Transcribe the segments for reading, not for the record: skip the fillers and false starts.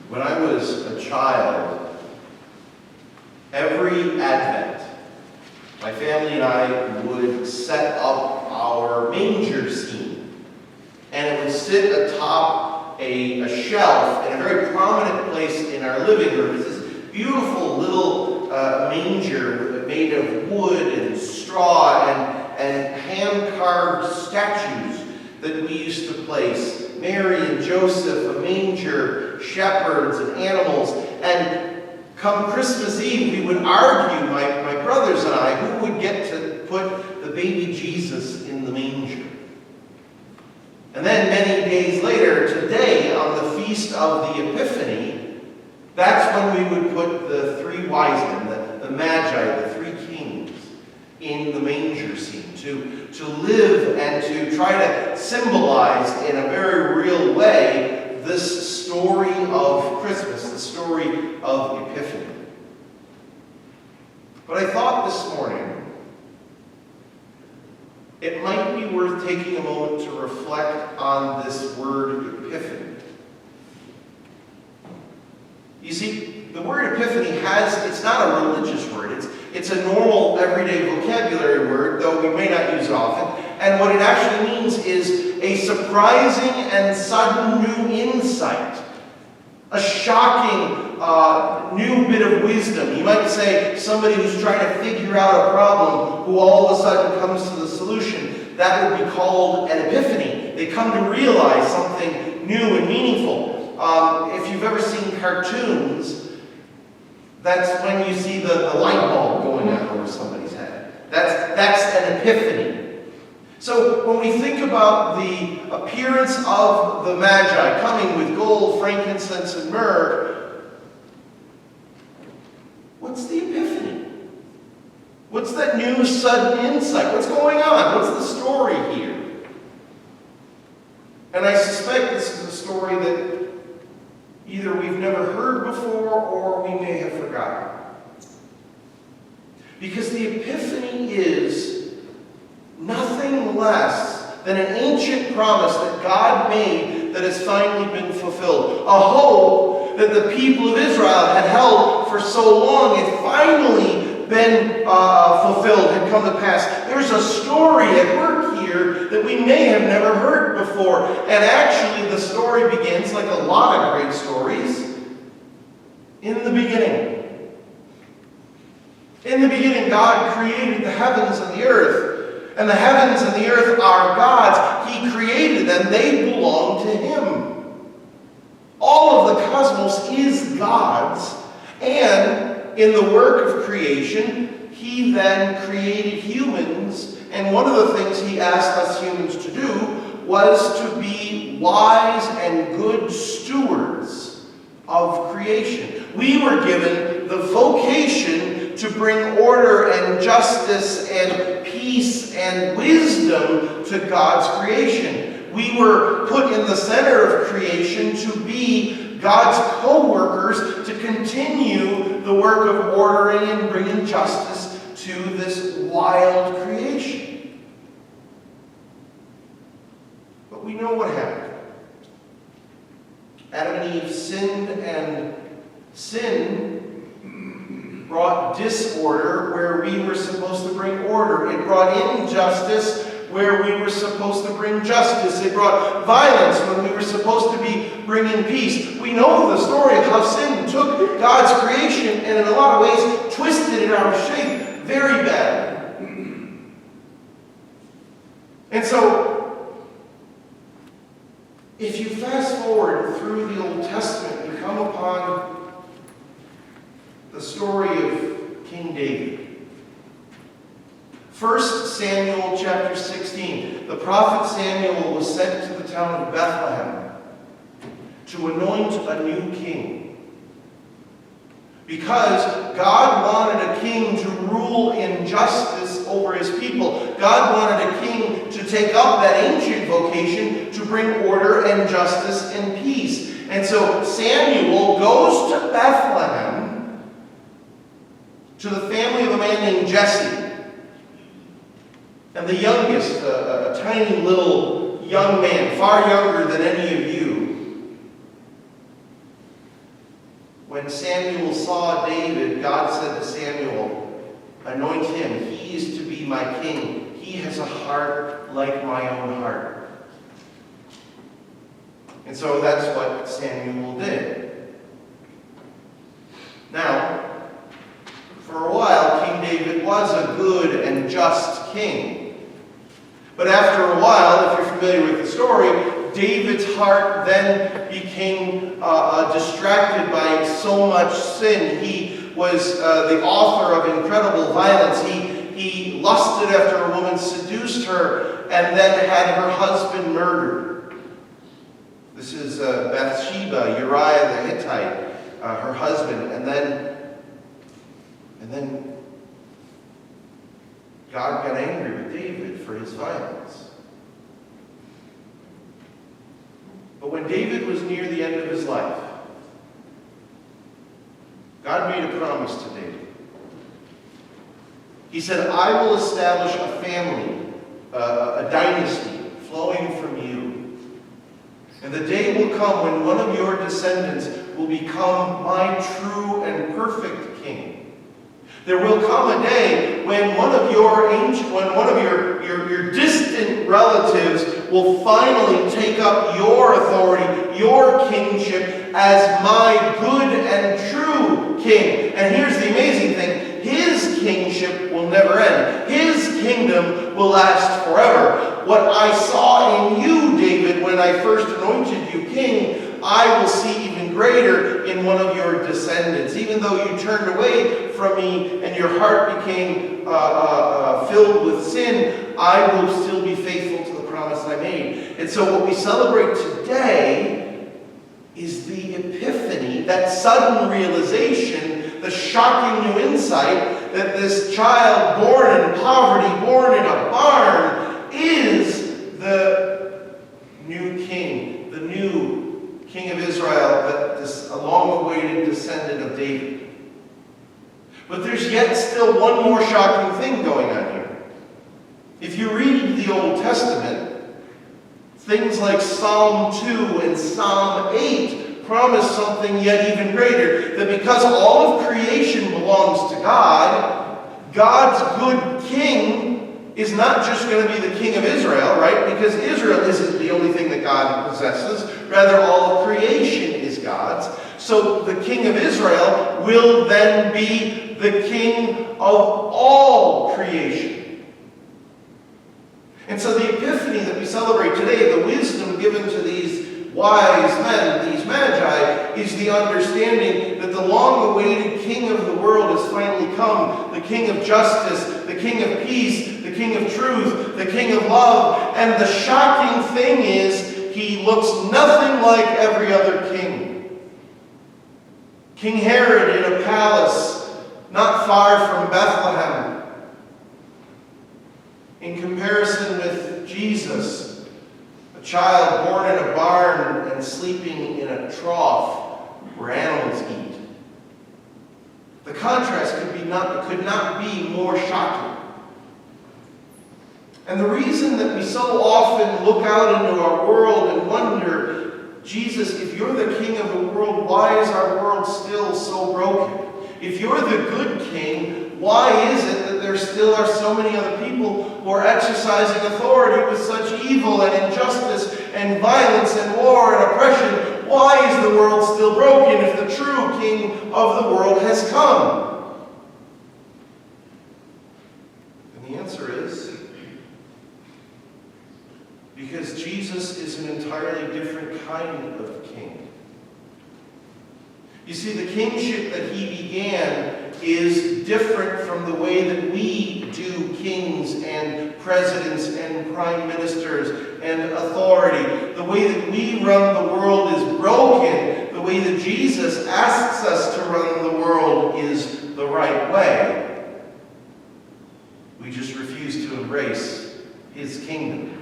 When I was a child, every Advent, my family and I would set up our manger scene. And it would sit atop a shelf in a very prominent place in our living room. It's this beautiful little manger made of wood and straw and hand-carved statues that we used to place. Mary and Joseph, a manger, shepherds and animals. And come Christmas Eve, we would argue, my brothers and I, who would get to put the baby Jesus in the manger. And then many days later, today, on the feast of the Epiphany, that's when we would put the three wise men, the Magi, the three kings, in the manger scene to live and to try to symbolize in a very real way this story of Christmas, the story of Epiphany. But I thought this morning it might be worth taking a moment to reflect on this word Epiphany. You see, the word Epiphany it's not a religious word. It's a normal, everyday vocabulary word, though we may not use it often. And what it actually means is a surprising and sudden new insight. A shocking new bit of wisdom. You might say somebody who's trying to figure out a problem who all of a sudden comes to the solution. That would be called an epiphany. They come to realize something new and meaningful. If you've ever seen cartoons, that's when you see the light bulb going on over somebody's head. That's an epiphany. So when we think about the appearance of the Magi coming with gold, frankincense, and myrrh, what's the epiphany? What's that new sudden insight? What's going on? What's the story here? And I suspect this is a story that either we've never heard before or we may have forgotten. Because the Epiphany is nothing less than an ancient promise that God made that has finally been fulfilled. A hope that the people of Israel had held for so long had finally been fulfilled, had come to pass. There's a story at work here that we may have never heard before. And actually the story begins, like a lot of great stories, in the beginning. In the beginning, God created the heavens and the earth. And the heavens and the earth are God's. He created them. They belong to Him. All of the cosmos is God's. And in the work of creation, He then created humans. And one of the things He asked us humans to do was to be wise and good stewards of creation. We were given the vocation to bring order and justice and peace and wisdom to God's creation. We were put in the center of creation to be God's co-workers, to continue the work of ordering and bringing justice to this wild creation. But we know what happened. Adam and Eve sinned, and sin brought disorder where we were supposed to bring order. It brought injustice where we were supposed to bring justice. It brought violence when we were supposed to be bringing peace. We know the story of how sin took God's creation and in a lot of ways twisted it out of shape very badly. And so, if you fast forward through the Old Testament, you come upon the story of King David. 1 Samuel chapter 16. The prophet Samuel was sent to the town of Bethlehem to anoint a new king. Because God wanted a king to rule in justice over his people. God wanted a king to take up that ancient vocation to bring order and justice and peace. And so Samuel goes to Bethlehem, to the family of a man named Jesse. And the youngest, a tiny little young man, far younger than any of you. when Samuel saw David, God said to Samuel, anoint him. He is to be my king. He has a heart like my own heart. And so that's what Samuel did. Now, for a while, King David was a good and just king. But after a while, if you're familiar with the story, David's heart then became distracted by so much sin. He was the author of incredible violence. He lusted after a woman, seduced her, and then had her husband murdered. This is Bathsheba, Uriah the Hittite, her husband. And then God got angry with David for his violence. But when David was near the end of his life, God made a promise to David. He said, I will establish a family, a dynasty flowing from you. And the day will come when one of your descendants will become my true and perfect king. There will come a day when one of your distant relatives will finally take up your authority, your kingship as my good and true king. And here's the amazing thing. His kingship will never end. His kingdom will last forever. What I saw in you, David, when I first anointed you king, I will see even greater in one of your descendants. Even though you turned away from me and your heart became filled with sin, I will still be faithful to the promise I made. And so what we celebrate today is the Epiphany, that sudden realization, the shocking new insight that this child born in poverty, born in a barn, is the new king, the new king of Israel, this long-awaited descendant of David. But there's yet still one more shocking thing going on here. If you read the Old Testament, things like Psalm 2 and Psalm 8 promise something yet even greater, that because all of creation belongs to God, God's good king is not just going to be the king of Israel, right? Because Israel isn't the only thing that God possesses. Rather, all of creation is God's. So the king of Israel will then be the king of all creation. And so the Epiphany that we celebrate today, the wisdom given to these wise men, these magi, is the understanding that the long-awaited king of the world has finally come. The king of justice, the king of peace, the king of truth, the king of love. And the shocking thing is, he looks nothing like every other king. King Herod in a palace not far from Bethlehem. In comparison with Jesus, a child born in a barn and sleeping in a trough where animals eat. The contrast could not be more shocking. And the reason that we so often look out into our world and wonder, Jesus, if you're the king of the world, why is our world still so broken? If you're the good king, why is it that there still are so many other people who are exercising authority with such evil and injustice and violence and war and oppression? Why is the world still broken if the true king of the world has come? And the answer is, because Jesus is an entirely different kind of king. You see, the kingship that he began is different from the way that we do kings and presidents and prime ministers and authority. The way that we run the world is broken. The way that Jesus asks us to run the world is the right way. We just refuse to embrace his kingdom.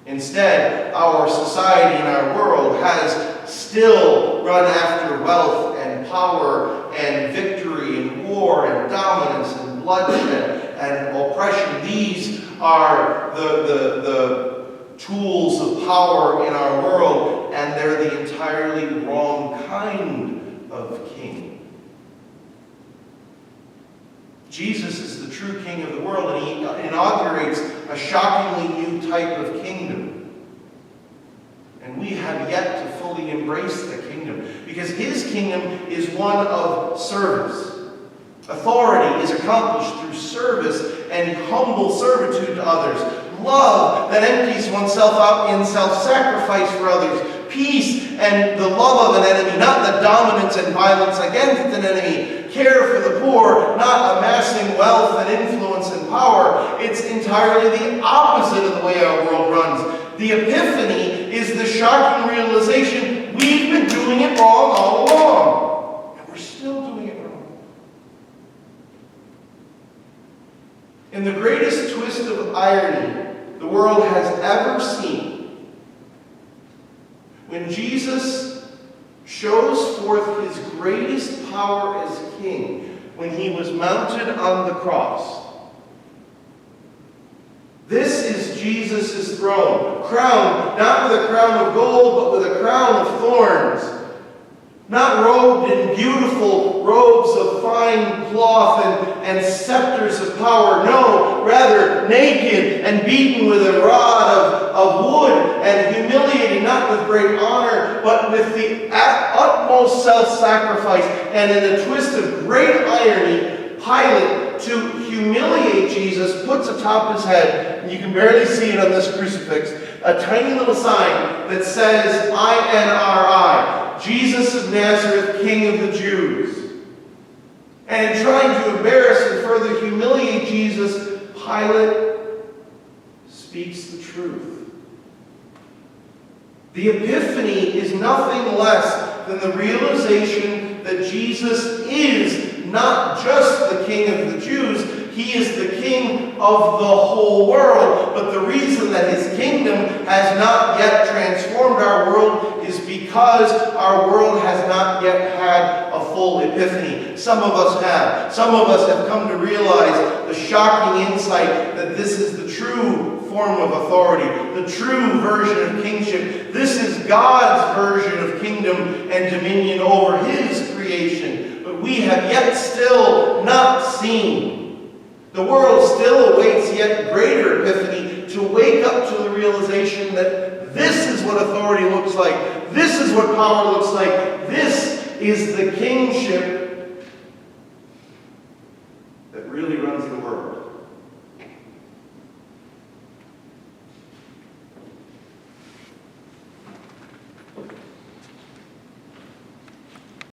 Instead, our society and our world has still run after wealth and power and victory and war and dominance and bloodshed and oppression. These are the tools of power in our world, and they're the entirely wrong kind of king. Jesus is the true king of the world, and he inaugurates a shockingly new type of kingdom. And we have yet to fully embrace the kingdom, because his kingdom is one of service. Authority is accomplished through service and humble servitude to others. Love that empties oneself out in self-sacrifice for others. Peace and the love of an enemy, not the dominance and violence against an enemy. Care for the poor, not amassing wealth and influence and power. It's entirely the opposite of the way our world runs. The Epiphany is the shocking realization we've been doing it wrong all along. And we're still doing it wrong. In the greatest twist of irony the world has ever seen, when Jesus shows forth his greatest power as king, when he was mounted on the cross. This is Jesus' throne, crowned not with a crown of gold, but with a crown of thorns. Not robed in beautiful robes of fine cloth and scepters of power. No, rather naked and beaten with a rod of wood, and humiliated not with great honor, but with the utmost self-sacrifice. And in a twist of great irony, Pilate, to humiliate Jesus, puts atop his head, and you can barely see it on this crucifix, a tiny little sign that says, INRI. Jesus of Nazareth, King of the Jews. And in trying to embarrass and further humiliate Jesus, Pilate speaks the truth. The Epiphany is nothing less than the realization that Jesus is not just the King of the Jews, he is the King of the whole world. But the reason that his kingdom has not yet transformed our world is because our world has not yet had a full epiphany. Some of us have. Some of us have come to realize the shocking insight that this is the true form of authority, the true version of kingship. This is God's version of kingdom and dominion over his creation. But we have yet still not seen. The world still awaits yet greater epiphany to wake up to the realization that this is what authority looks like. This is what power looks like. This is the kingship